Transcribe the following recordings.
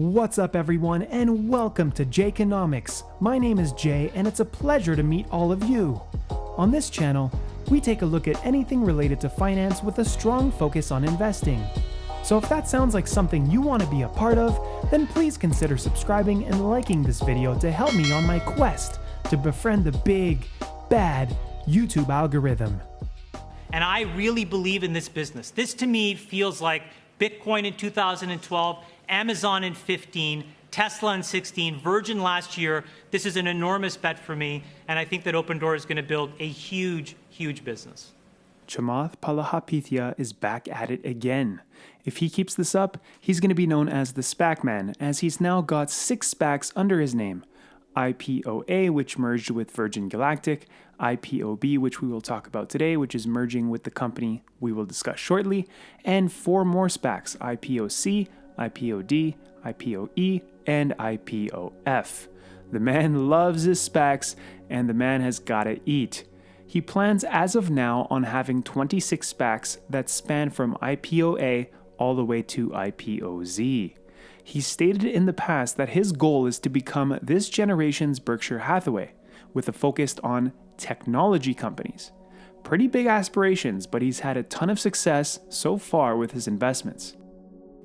What's up everyone, and welcome to Jayconomics. My name is Jay and it's a pleasure to meet all of you. On this channel, we take a look at anything related to finance with a strong focus on investing. So if that sounds like something you want to be a part of, then please consider subscribing and liking this video to help me on my quest to befriend the big, bad YouTube algorithm. And I really believe in this business. This to me feels like Bitcoin in 2012, Amazon in 15, Tesla in 16, Virgin last year. This is an enormous bet for me, and I think that Opendoor is going to build a huge, huge business. Chamath Palahapitiya is back at it again. If he keeps this up, he's going to be known as the SPAC man, as he's now got 6 SPACs under his name. IPOA, which merged with Virgin Galactic, IPOB, which we will talk about today, which is merging with the company we will discuss shortly, and 4 more SPACs, IPOC, IPOD, IPOE, and IPOF. The man loves his SPACs, and the man has gotta eat. He plans as of now on having 26 SPACs that span from IPOA all the way to IPOZ. He stated in the past that his goal is to become this generation's Berkshire Hathaway, with a focus on technology companies. Pretty big aspirations, but he's had a ton of success so far with his investments.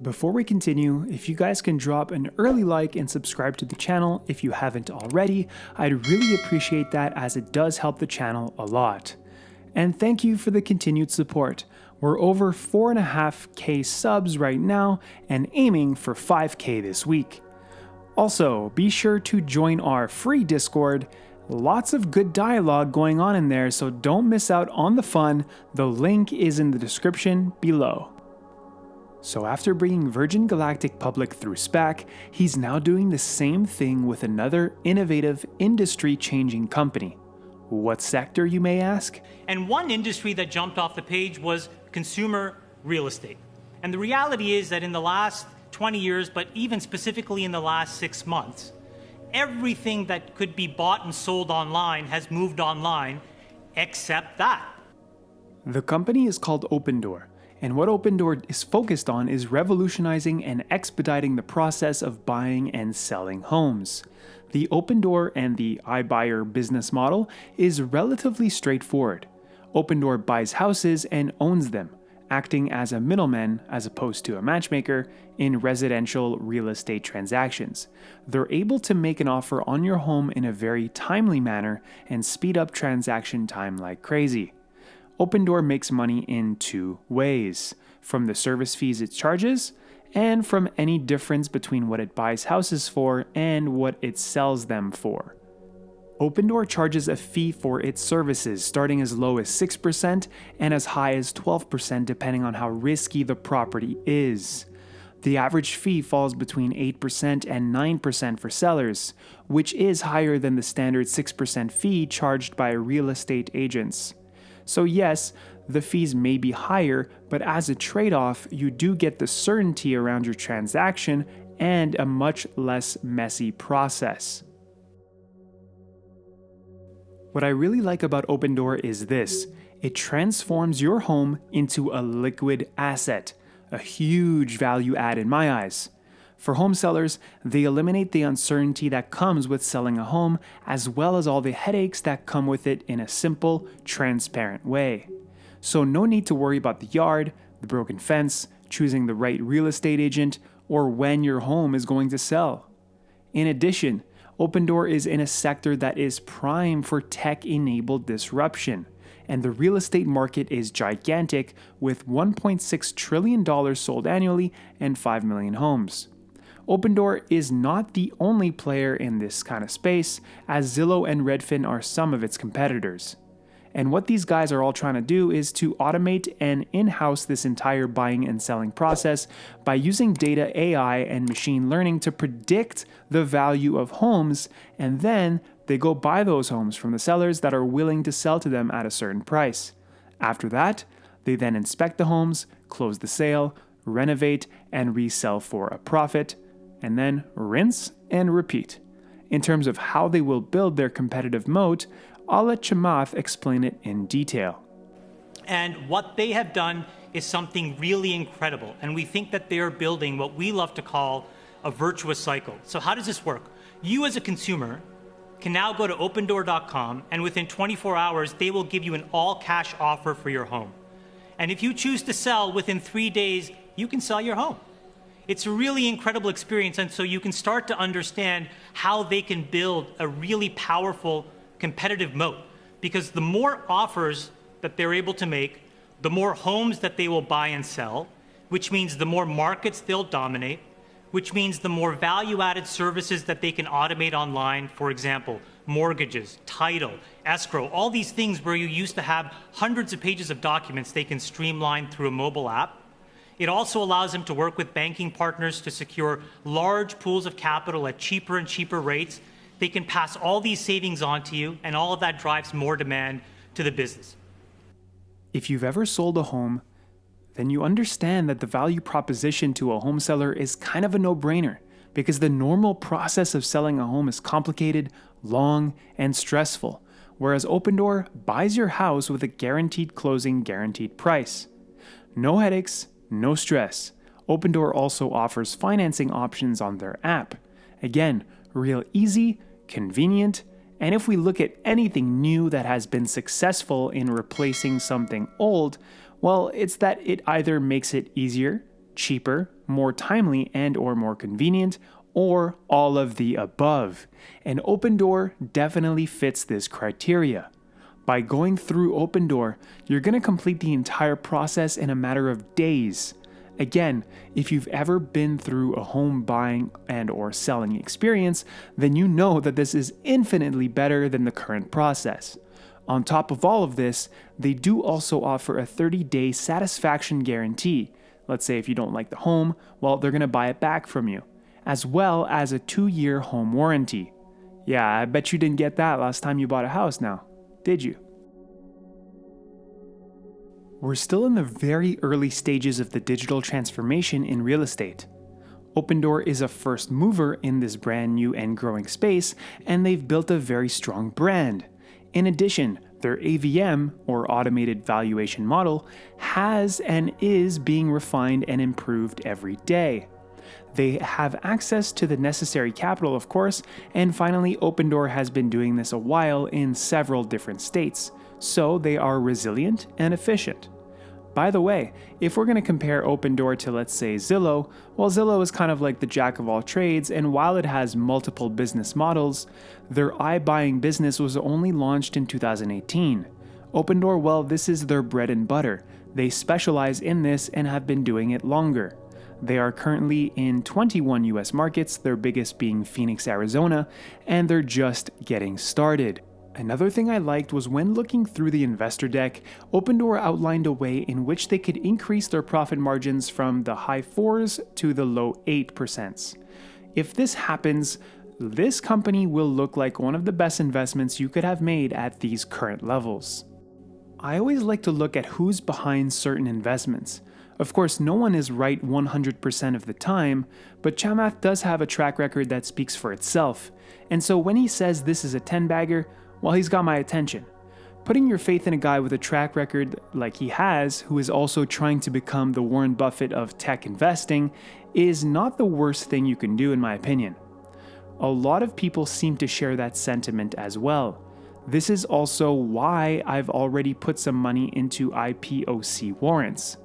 Before we continue, if you guys can drop an early like and subscribe to the channel if you haven't already, I'd really appreciate that, as it does help the channel a lot. And thank you for the continued support. We're over 4.5K subs right now and aiming for 5K this week. Also, be sure to join our free Discord. Lots of good dialogue going on in there, so don't miss out on the fun. The link is in the description below. So after bringing Virgin Galactic public through SPAC, he's now doing the same thing with another innovative, industry-changing company. What sector, you may ask? And one industry that jumped off the page was consumer real estate. And the reality is that in the last 20 years, but even specifically in the last 6 months, everything that could be bought and sold online has moved online, except that. The company is called Opendoor. And what Opendoor is focused on is revolutionizing and expediting the process of buying and selling homes. The Opendoor and the iBuyer business model is relatively straightforward. Opendoor buys houses and owns them, acting as a middleman as opposed to a matchmaker in residential real estate transactions. They're able to make an offer on your home in a very timely manner and speed up transaction time like crazy. Opendoor makes money in 2 ways: from the service fees it charges, and from any difference between what it buys houses for and what it sells them for. Opendoor charges a fee for its services, starting as low as 6% and as high as 12% depending on how risky the property is. The average fee falls between 8% and 9% for sellers, which is higher than the standard 6% fee charged by real estate agents. So yes, the fees may be higher, but as a trade-off, you do get the certainty around your transaction and a much less messy process. What I really like about Opendoor is this: it transforms your home into a liquid asset, a huge value add in my eyes. For home sellers, they eliminate the uncertainty that comes with selling a home, as well as all the headaches that come with it, in a simple, transparent way. So no need to worry about the yard, the broken fence, choosing the right real estate agent, or when your home is going to sell. In addition, Opendoor is in a sector that is prime for tech-enabled disruption, and the real estate market is gigantic, with $1.6 trillion sold annually and 5 million homes. Opendoor is not the only player in this kind of space, as Zillow and Redfin are some of its competitors. And what these guys are all trying to do is to automate and in-house this entire buying and selling process by using data, AI, and machine learning to predict the value of homes, and then they go buy those homes from the sellers that are willing to sell to them at a certain price. After that, they then inspect the homes, close the sale, renovate, and resell for a profit, and then rinse and repeat. In terms of how they will build their competitive moat, I'll let Chamath explain it in detail. And what they have done is something really incredible. And we think that they are building what we love to call a virtuous cycle. So how does this work? You as a consumer can now go to opendoor.com, and within 24 hours, they will give you an all-cash offer for your home. And if you choose to sell within 3 days, you can sell your home. It's a really incredible experience, and so you can start to understand how they can build a really powerful competitive moat. Because the more offers that they're able to make, the more homes that they will buy and sell, which means the more markets they'll dominate, which means the more value-added services that they can automate online, for example, mortgages, title, escrow, all these things where you used to have hundreds of pages of documents they can streamline through a mobile app. It also allows them to work with banking partners to secure large pools of capital at cheaper and cheaper rates. They can pass all these savings on to you, and all of that drives more demand to the business. If you've ever sold a home, then you understand that the value proposition to a home seller is kind of a no-brainer, because the normal process of selling a home is complicated, long, and stressful, whereas Opendoor buys your house with a guaranteed closing, guaranteed price. No headaches, no stress. Opendoor also offers financing options on their app. Again, real easy, convenient, and if we look at anything new that has been successful in replacing something old, well, it's that it either makes it easier, cheaper, more timely, and or more convenient, or all of the above. And Opendoor definitely fits this criteria. By going through Opendoor, you're going to complete the entire process in a matter of days. Again, if you've ever been through a home buying and or selling experience, then you know that this is infinitely better than the current process. On top of all of this, they do also offer a 30-day satisfaction guarantee. Let's say if you don't like the home, well, they're going to buy it back from you, as well as a 2-year home warranty. Yeah, I bet you didn't get that last time you bought a house now, did you? We're still in the very early stages of the digital transformation in real estate. Opendoor is a first mover in this brand new and growing space, and they've built a very strong brand. In addition, their AVM, or automated valuation model, has and is being refined and improved every day. They have access to the necessary capital, of course, and finally, Opendoor has been doing this a while in several different states, so they are resilient and efficient. By the way, if we're going to compare Opendoor to, let's say, Zillow, well, Zillow is kind of like the jack of all trades, and while it has multiple business models, their iBuying business was only launched in 2018. Opendoor, well, this is their bread and butter. They specialize in this and have been doing it longer. They are currently in 21 US markets, their biggest being Phoenix, Arizona, and they're just getting started. Another thing I liked was when looking through the investor deck, Opendoor outlined a way in which they could increase their profit margins from the high 4s to the low 8%. If this happens, this company will look like one of the best investments you could have made at these current levels. I always like to look at who's behind certain investments. Of course, no one is right 100% of the time, but Chamath does have a track record that speaks for itself. And so when he says this is a 10-bagger, well, he's got my attention. Putting your faith in a guy with a track record like he has, who is also trying to become the Warren Buffett of tech investing, is not the worst thing you can do, in my opinion. A lot of people seem to share that sentiment as well. This is also why I've already put some money into IPOC warrants.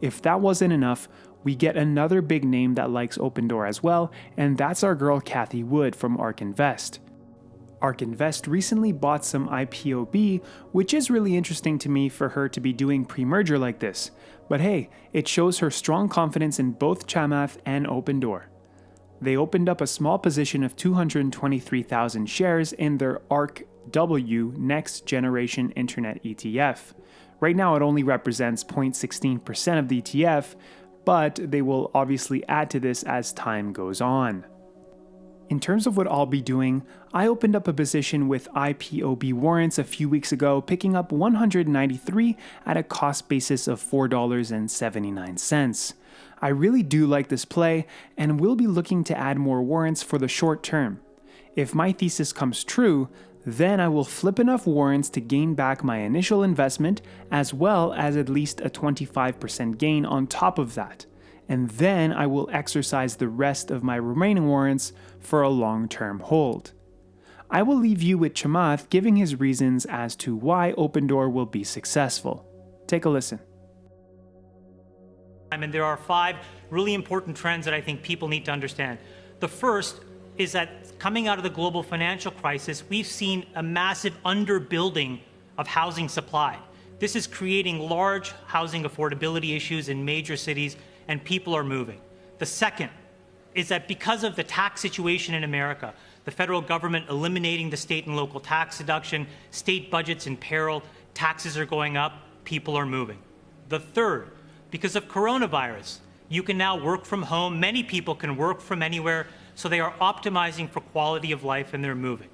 If that wasn't enough, we get another big name that likes Opendoor as well, and that's our girl Cathy Wood from ARK Invest. ARK Invest recently bought some IPOB, which is really interesting to me for her to be doing pre-merger like this. But hey, it shows her strong confidence in both Chamath and Opendoor. They opened up a small position of 223,000 shares in their ARK-W Next Generation Internet ETF. Right now it only represents 0.16% of the ETF, but they will obviously add to this as time goes on. In terms of what I'll be doing, I opened up a position with IPOB warrants a few weeks ago, picking up 193 at a cost basis of $4.79. I really do like this play, and will be looking to add more warrants for the short term. If my thesis comes true, then I will flip enough warrants to gain back my initial investment, as well as at least a 25% gain on top of that. and then I will exercise the rest of my remaining warrants for a long-term hold. I will leave you with Chamath giving his reasons as to why Opendoor will be successful. Take a listen. And there are 5 really important trends that I think people need to understand. The first is that coming out of the global financial crisis, we've seen a massive underbuilding of housing supply. This is creating large housing affordability issues in major cities, and people are moving. The second is that because of the tax situation in America, the federal government eliminating the state and local tax deduction, state budgets in peril, taxes are going up, people are moving. The third, because of coronavirus, you can now work from home. Many people can work from anywhere, so they are optimizing for quality of life and they're moving.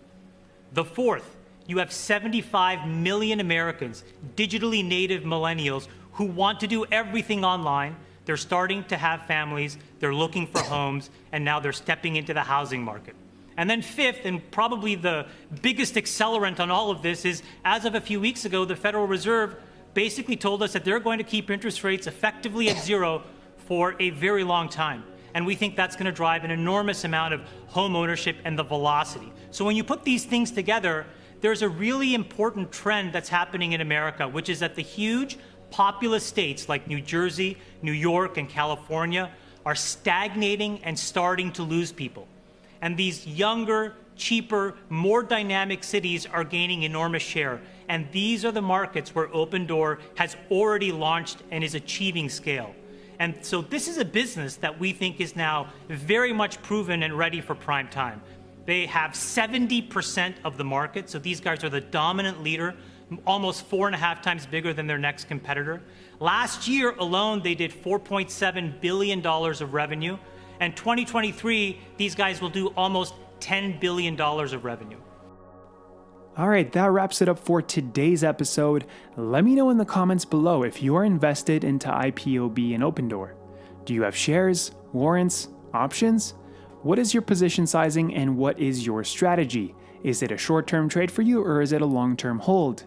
The fourth, you have 75 million Americans, digitally native millennials, who want to do everything online. They're starting to have families, they're looking for homes, and now they're stepping into the housing market. And then fifth, and probably the biggest accelerant on all of this, is as of a few weeks ago, the Federal Reserve basically told us that they're going to keep interest rates effectively at zero for a very long time. And we think that's going to drive an enormous amount of home ownership and the velocity. So when you put these things together, there's a really important trend that's happening in America, which is that the huge populous states like New Jersey, New York, and California are stagnating and starting to lose people. And these younger, cheaper, more dynamic cities are gaining enormous share. And these are the markets where Opendoor has already launched and is achieving scale. And so this is a business that we think is now very much proven and ready for prime time. They have 70% of the market, so these guys are the dominant leader, almost 4.5 times bigger than their next competitor. Last year alone, they did $4.7 billion of revenue. And 2023, these guys will do almost $10 billion of revenue. All right, that wraps it up for today's episode. Let me know in the comments below if you are invested into IPOB and Opendoor. Do you have shares, warrants, options? What is your position sizing and what is your strategy? Is it a short-term trade for you or is it a long-term hold?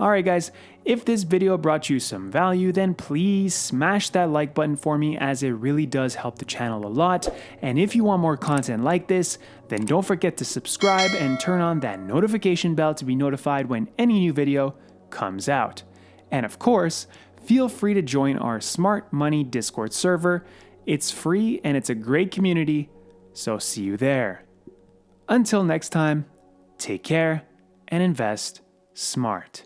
Alright guys, if this video brought you some value, then please smash that like button for me, as it really does help the channel a lot. And if you want more content like this, then don't forget to subscribe and turn on that notification bell to be notified when any new video comes out. And of course, feel free to join our Smart Money Discord server. It's free and it's a great community, so see you there. Until next time, take care and invest smart.